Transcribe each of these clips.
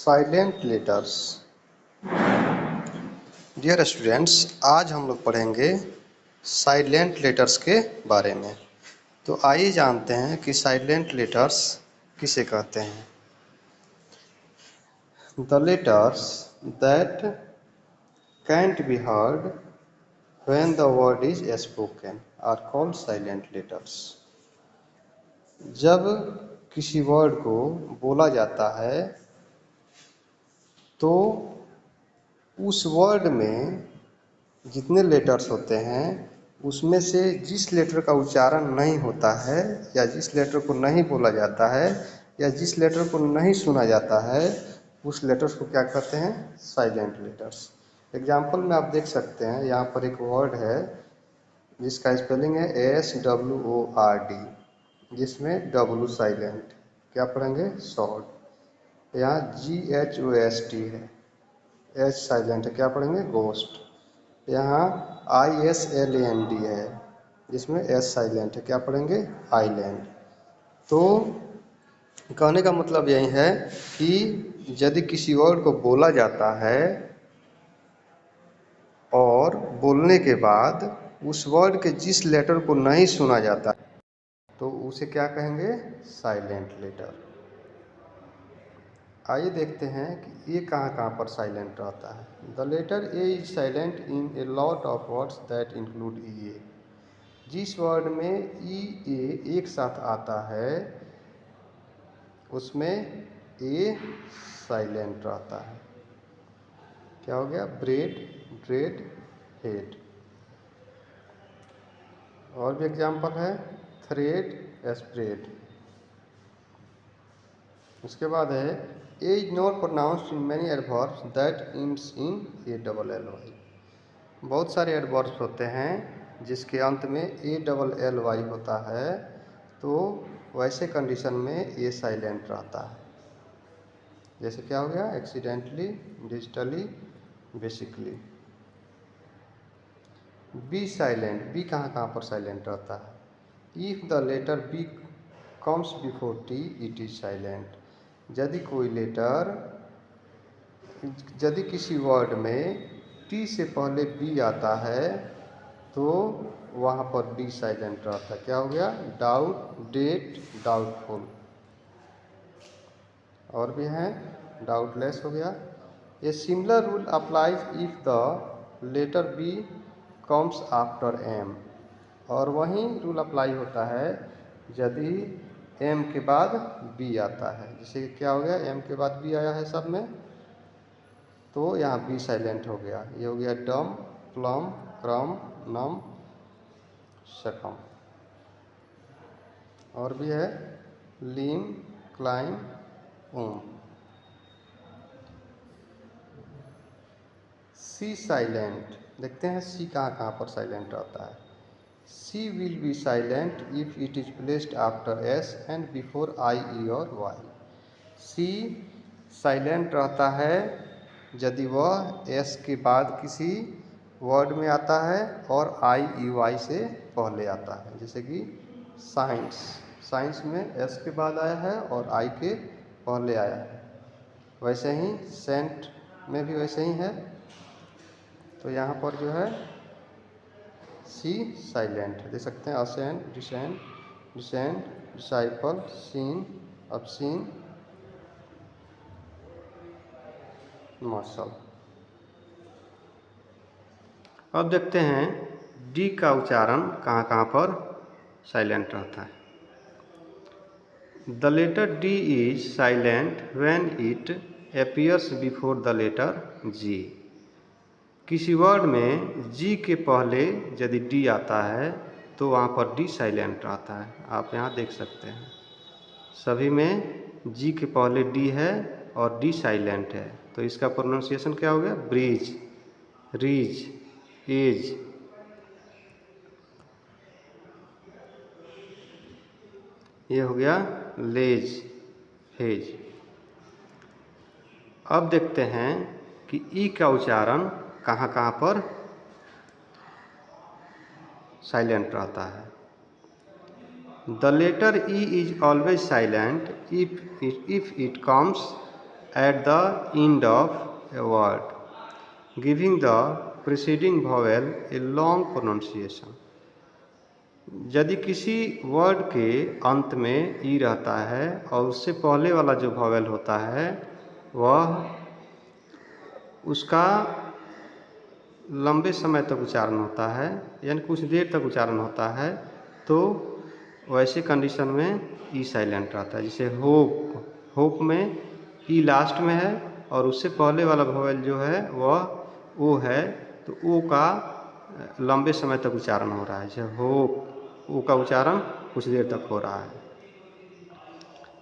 Silent letters. Dear students, आज हम लोग पढ़ेंगे साइलेंट लेटर्स के बारे में। तो आइए जानते हैं कि साइलेंट लेटर्स किसे कहते हैं। The letters that can't be heard when the word is spoken are called silent letters. जब किसी वर्ड को बोला जाता है तो उस वर्ड में जितने लेटर्स होते हैं उसमें से जिस लेटर का उच्चारण नहीं होता है या जिस लेटर को नहीं बोला जाता है या जिस लेटर को नहीं सुना जाता है उस लेटर्स को क्या कहते हैं? Silent letters. एग्जाम्पल में आप देख सकते हैं, यहाँ पर एक वर्ड है जिसका स्पेलिंग है SWORD, जिसमें W साइलेंट। क्या पढ़ेंगे? शॉर्ट। यहाँ GHOST है, H साइलेंट है। क्या पढ़ेंगे? गोस्ट। यहाँ ISLAND है जिसमें S साइलेंट है। क्या पढ़ेंगे? आइलैंड। तो कहने का मतलब यही है कि यदि किसी वर्ड को बोला जाता है और बोलने के बाद उस वर्ड के जिस लेटर को नहीं सुना जाता तो उसे क्या कहेंगे? Silent letter. आइए देखते हैं कि ये कहाँ पर साइलेंट रहता है। The letter A is silent in a lot of words that include E A. जिस वर्ड में ई ए एक साथ आता है उसमें ए साइलेंट रहता है। क्या हो गया? Bread, dread, head. और भी एग्जाम्पल है थ्रेड, स्प्रेड। उसके बाद है a is not pronounced in many adverbs that ends in ALLY। बहुत सारे एडवर्ब्स होते हैं जिसके अंत में ALLY होता है, तो वैसे कंडीशन में ए साइलेंट रहता है। जैसे क्या हो गया? Accidentally, digitally, basically. B silent. B कहाँ पर साइलेंट रहता है? If the letter B comes before T it is silent. यदि किसी वर्ड में टी से पहले बी आता है तो वहाँ पर बी साइलेंट रहता है। क्या हो गया? Doubt, debt, doubtful. और भी हैं, डाउटलेस हो गया। A similar rule applies if the letter B comes after M. और वही रूल अप्लाई होता है यदि एम के बाद बी आता है। जैसे क्या हो गया? एम के बाद बी आया है सब में, तो यहाँ बी साइलेंट हो गया। ये हो गया डम, प्लम, क्रम, नम, शकम। और भी है लीम, क्लाइम, सी साइलेंट। देखते हैं सी कहाँ पर साइलेंट रहता है। C will be silent if it is placed after S and before I, E और वाई। सी साइलेंट रहता है यदि वह एस के बाद किसी वर्ड में आता है और आई, ई, वाई से पहले आता है। जैसे कि साइंस। साइंस में एस के बाद आया है और आई के पहले आया है। वैसे ही सेंट में भी वैसे ही है। तो यहाँ पर जो है सी साइलेंट है। देख सकते हैं ascent, descent, descent, disciple, scene, obscene, muscle. अब देखते हैं डी का उच्चारण कहाँ पर साइलेंट रहता है। The letter D is silent when it appears before the letter G. किसी वर्ड में जी के पहले यदि डी आता है तो वहाँ पर डी साइलेंट रहता है। आप यहाँ देख सकते हैं सभी में जी के पहले डी है और डी साइलेंट है। तो इसका प्रोनाउंसिएशन क्या हो गया? Bridge, ridge, edge. ये हो गया लेज, हेज। अब देखते हैं कि ई का उच्चारण कहाँ पर साइलेंट रहता है। The letter E is always silent if it comes at the end of a word, giving the preceding vowel a long pronunciation. यदि किसी वर्ड के अंत में ई रहता है और उससे पहले वाला जो वॉवेल होता है वह उसका लंबे समय तक उच्चारण होता है, यानी कुछ देर तक उच्चारण होता है, तो वैसे कंडीशन में ई साइलेंट रहता है। जैसे होप में ई लास्ट में है और उससे पहले वाला वॉवेल जो है वह ओ है, तो ओ का लंबे समय तक उच्चारण हो रहा है। जैसे होप, ओ का उच्चारण कुछ देर तक हो रहा है,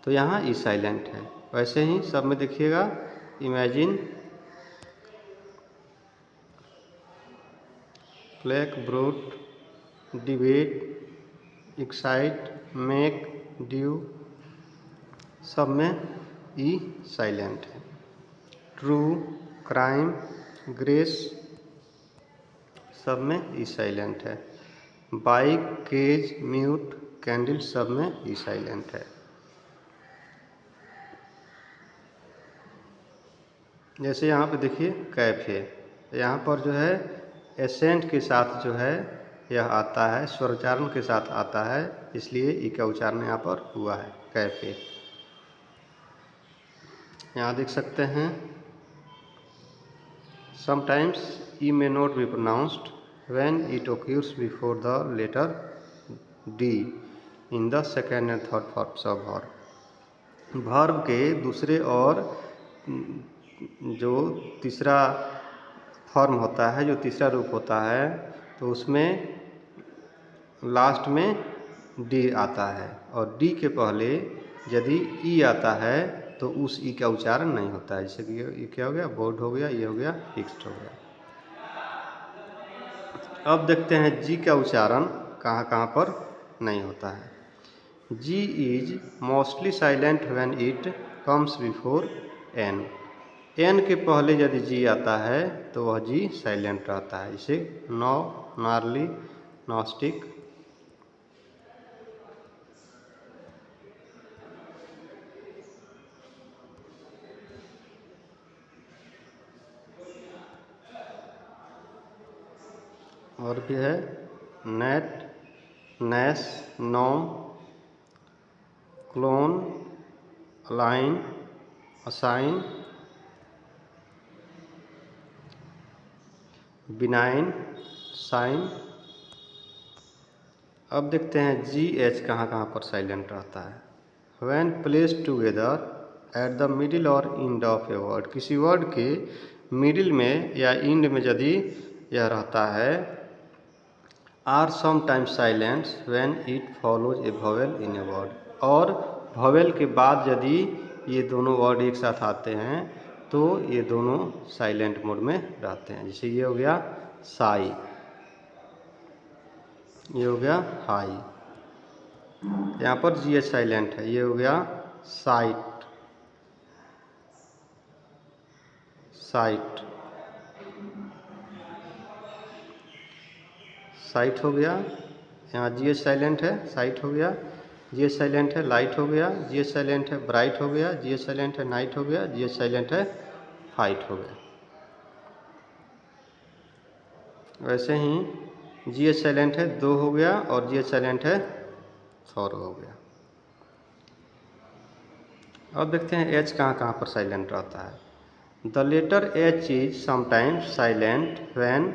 तो यहाँ ई साइलेंट है। वैसे ही सब में देखिएगा, imagine, plaque, brute, debate, excite, make, due, सब में ई साइलेंट है। ट्रू, क्राइम, ग्रेस, सब में ई साइलेंट है। बाइक, केज, म्यूट, कैंडल, सब में ई साइलेंट है। जैसे यहाँ पे देखिए कैफे, यहाँ पर जो है एसेंट के साथ जो है यह आता है, स्वरोच्चारण के साथ आता है, इसलिए ई का उच्चारण यहाँ पर हुआ है, कैफे। यहाँ देख सकते हैं, sometimes E may not be pronounced when it occurs before the letter D in the second and third forms of verb। Verb के दूसरे और जो तीसरा फॉर्म होता है, जो तीसरा रूप होता है, तो उसमें लास्ट में डी आता है, और डी के पहले यदि ई आता है तो उस ई का उच्चारण नहीं होता है। जैसे कि ये क्या हो गया, बोर्ड हो गया, ये हो गया, फिक्स्ड हो गया। अब देखते हैं जी का उच्चारण कहाँ कहाँ पर नहीं होता है। G is mostly silent when it comes before N. N के पहले यदि जी आता है तो वह जी साइलेंट रहता है। इसे नो, नार्ली, नॉस्टिक, और भी है gnat, ness, gnome, cologne, align, assign, benign, sign. अब देखते हैं जी एच कहाँ कहाँ पर साइलेंट रहता है। When placed together at the middle और इंड ऑफ ए वर्ड, किसी वर्ड के मिडिल में या इंड में यदि यह रहता है, R sometimes silent when it follows a vowel in a word. और वॉवेल के बाद यदि ये दोनों वर्ड एक साथ आते हैं तो ये दोनों साइलेंट मोड में रहते हैं। जैसे ये हो गया साई, ये हो गया हाई, यहाँ पर जी एच साइलेंट है। ये हो गया साइट, साइट, साइट हो गया, यहाँ जी एच साइलेंट है, साइट हो गया, जी एच साइलेंट है, लाइट हो गया, जी एच साइलेंट है, ब्राइट हो गया, जी एच साइलेंट है, नाइट हो गया, जी एच साइलेंट है, फाइट हो गया। वैसे ही जी एच साइलेंट है, दो हो गया, और जी एच साइलेंट है, फोर हो गया। अब देखते हैं एच कहाँ कहाँ पर साइलेंट रहता है। The letter H is sometimes silent when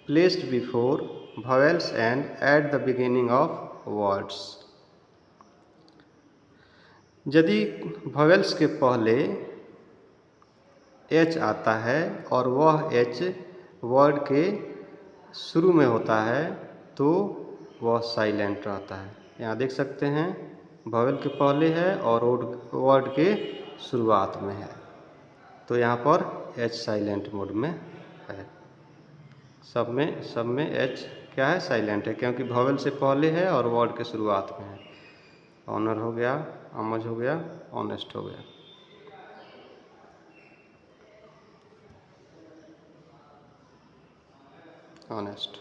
placed before vowels and at the beginning of words। यदि vowels के पहले एच आता है और वह एच वर्ड के शुरू में होता है तो वह साइलेंट रहता है। यहाँ देख सकते हैं vowel के पहले है और वर्ड के शुरुआत में है, तो यहाँ पर एच साइलेंट मोड में है। सब में एच क्या है, साइलेंट है, क्योंकि वॉवेल से पहले है और वर्ड के शुरुआत में है। ऑनर हो गया, अमज हो गया, ऑनेस्ट हो गया। Honest.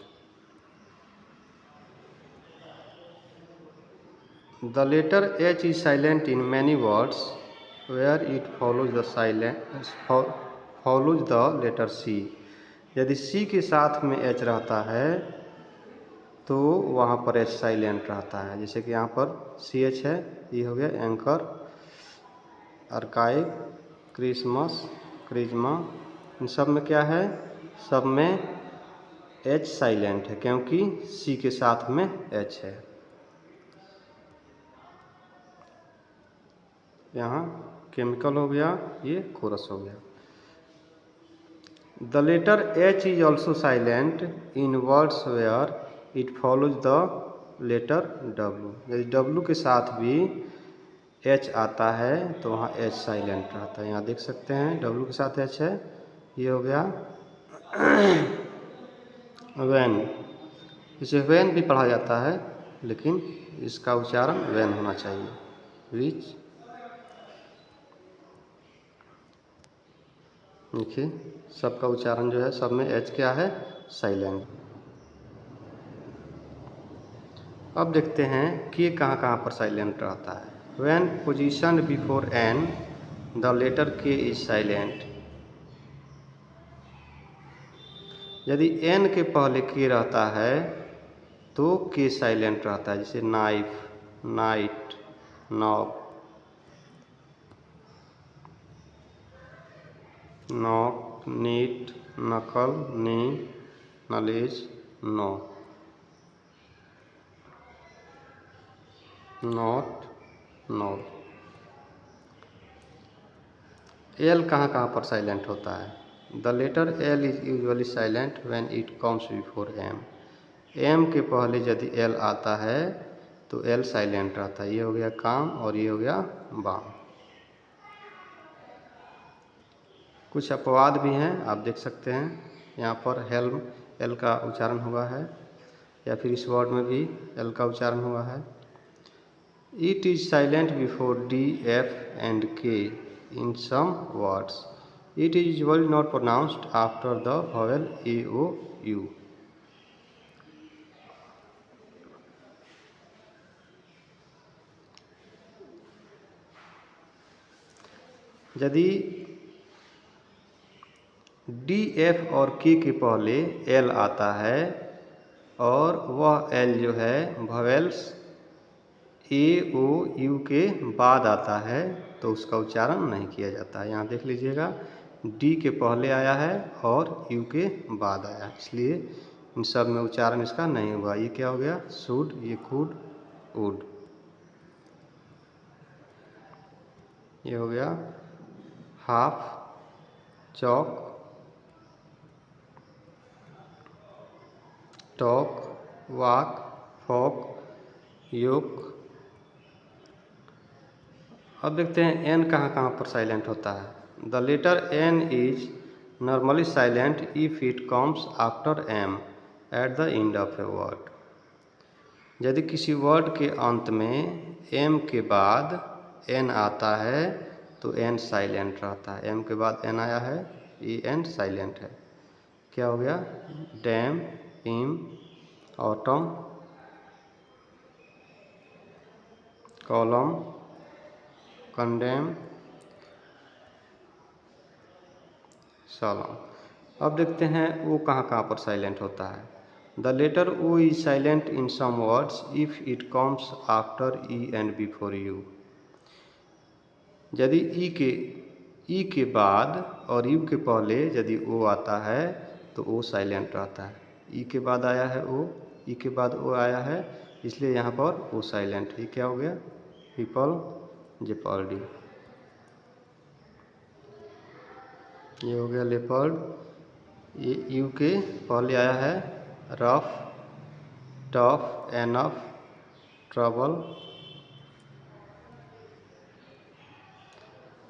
The letter H is silent in many words where it follows the follows the letter C. यदि सी के साथ में एच रहता है तो वहाँ पर एच साइलेंट रहता है। जैसे कि यहाँ पर सी एच है, ये हो गया एंकर, आर्काइव, क्रिसमस, क्रिज्मा, इन सब में क्या है, सब में एच साइलेंट है क्योंकि सी के साथ में एच है। यहाँ केमिकल हो गया, ये कोरस हो गया। The letter H is also silent in words where it follows the letter W. यदि डब्लू के साथ भी एच आता है तो वहाँ एच साइलेंट रहता है। यहाँ देख सकते हैं डब्लू के साथ एच है, ये हो गया वैन। इसे वैन भी पढ़ा जाता है लेकिन इसका उच्चारण वैन होना चाहिए। विच, देखिए सबका उच्चारण जो है, सब में एच क्या है, साइलेंट। अब देखते हैं कि कहाँ कहाँ पर साइलेंट रहता है। When position before N the letter K is silent. यदि एन के पहले के रहता है तो के साइलेंट रहता है। जैसे knife, knight, knock, knock, knit, knuckle, knee, knowledge, know, knot, knoll. L कहाँ कहाँ पर साइलेंट होता है? The letter L is usually silent when it comes before M. M के पहले यदि एल आता है तो एल साइलेंट रहता है। ये हो गया काम और ये हो गया बाम। कुछ अपवाद भी हैं, आप देख सकते हैं। यहाँ पर हेल्म, एल का उच्चारण हुआ है, या फिर इस वर्ड में भी एल का उच्चारण हुआ है। It is silent before D, F and K in some words. It is usually not pronounced after the vowel A, O, U. यदि डी, एफ और के पहले एल आता है और वह एल जो है वॉवेल्स ए, ओ, यू के बाद आता है तो उसका उच्चारण नहीं किया जाता है। यहाँ देख लीजिएगा, डी के पहले आया है और यू के बाद आया, इसलिए इन सब में उच्चारण इसका नहीं हुआ। ये क्या हो गया, शुड, ये कुड, वुड। ये हो गया हाफ, चौक, टॉक, वॉक, फॉक, योक। अब देखते हैं एन कहाँ कहाँ पर साइलेंट होता है। The letter N is normally silent if it comes after M at the end of a word. यदि किसी वर्ड के अंत में एम के बाद एन आता है तो एन साइलेंट रहता है। एम के बाद एन आया है, ये एन साइलेंट है। क्या हो गया, dam, him, autumn, column, condemn, solemn. अब देखते हैं ओ कहाँ कहाँ पर साइलेंट होता है। The letter O is silent in some words if it comes after E and before U. यदि ई के बाद और यू के पहले यदि ओ आता है तो ओ साइलेंट रहता है। ई के बाद आया है ओ, ई के बाद ओ आया है, इसलिए यहाँ पर ओ साइलेंट है। क्या हो गया, पीपल, जेपर्डी। ये हो गया लेपर्ड। ये यू के पहले आया है, rough, tough, enough, trouble,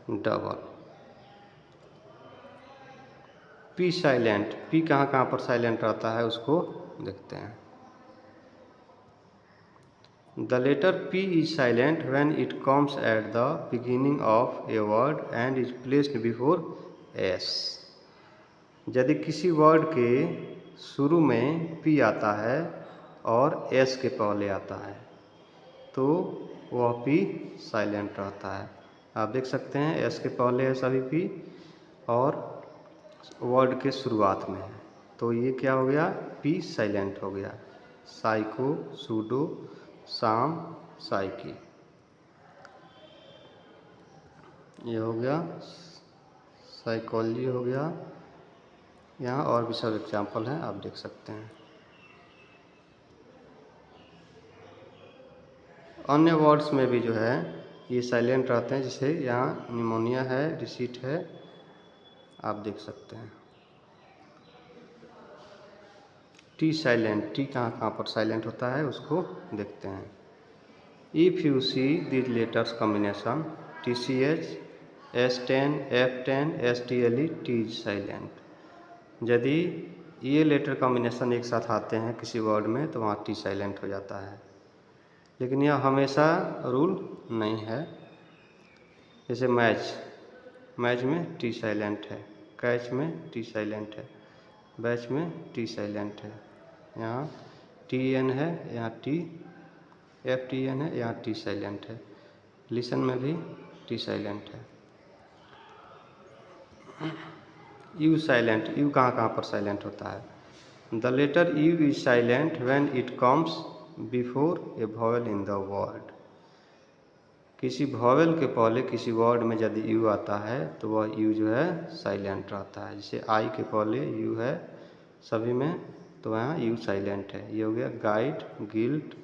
double. P silent, P कहाँ कहाँ पर साइलेंट रहता है उसको देखते हैं। The letter P is silent when it comes at the beginning of a word and is placed before S. यदि किसी वर्ड के शुरू में पी आता है और एस के पहले आता है तो वह पी साइलेंट रहता है। आप देख सकते हैं एस के पहले है सभी पी और वर्ड के शुरुआत में है, तो ये क्या हो गया, पी साइलेंट हो गया। साइको, सूडो, शाम, साइकी, ये हो गया। साइकोलॉजी हो गया। यहाँ और भी सब एग्जाम्पल हैं, आप देख सकते हैं। अन्य वर्ड्स में भी जो है ये साइलेंट रहते हैं, जैसे यहाँ निमोनिया है, रिसीट है, आप देख सकते हैं। टी साइलेंट, टी कहाँ कहाँ पर साइलेंट होता है उसको देखते हैं। If you see this letters combination TCH, S10, F10, STLE, T is silent. यदि ये लेटर कॉम्बिनेशन एक साथ आते हैं किसी वर्ड में तो वहाँ टी साइलेंट हो जाता है, लेकिन यह हमेशा रूल नहीं है। जैसे मैच, मैच में टी साइलेंट है, कैच में टी साइलेंट है, बैच में टी साइलेंट है, यहाँ TN है, यहाँ FTN है, यहाँ टी साइलेंट है। लिसन में भी टी साइलेंट है। यू साइलेंट, यू कहाँ कहाँ पर साइलेंट होता है। The letter U is silent when it comes before a vowel in the word. किसी वॉवेल के पहले किसी वर्ड में यदि यू आता है तो वह यू जो है साइलेंट रहता है। जैसे आई के पहले यू है सभी में, तो यहाँ यू साइलेंट है। ये हो गया guide, guilt,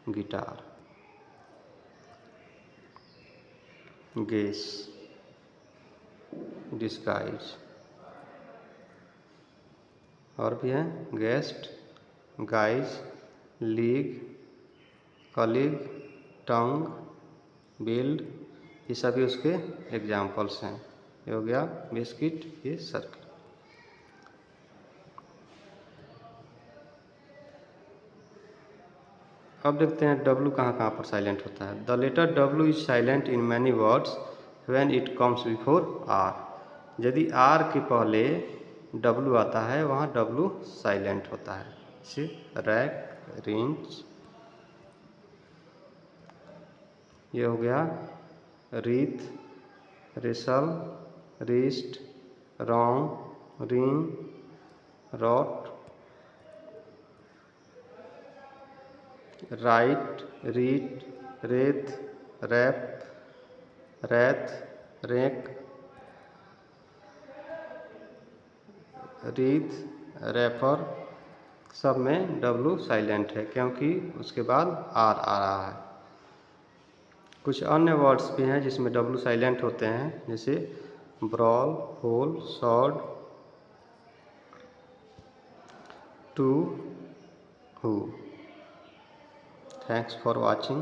guitar, guess, disguise, और भी है guest, guys, league, colleague, tongue, build, ये सभी उसके एग्जाम्पल्स हैं। ये हो गया बिस्किट, ये सर्कल। अब देखते हैं डब्लू कहाँ कहाँ पर साइलेंट होता है। The letter W is silent in many words when it comes before R. यदि आर के पहले डब्लू आता है वहाँ डब्लू साइलेंट होता है। जैसे रैक, रिंच, ये हो गया wreath, wrestle, wrist, wrong, wring, wrought, write, writ, wreathe, wrap, wrath, wreck, wreath, wrapper, सब में डब्लू साइलेंट है क्योंकि उसके बाद आर आ रहा है। कुछ अन्य वर्ड्स भी हैं जिसमें डब्लू साइलेंट होते हैं, जैसे brawl, whole, sword, two, who. Thanks for watching.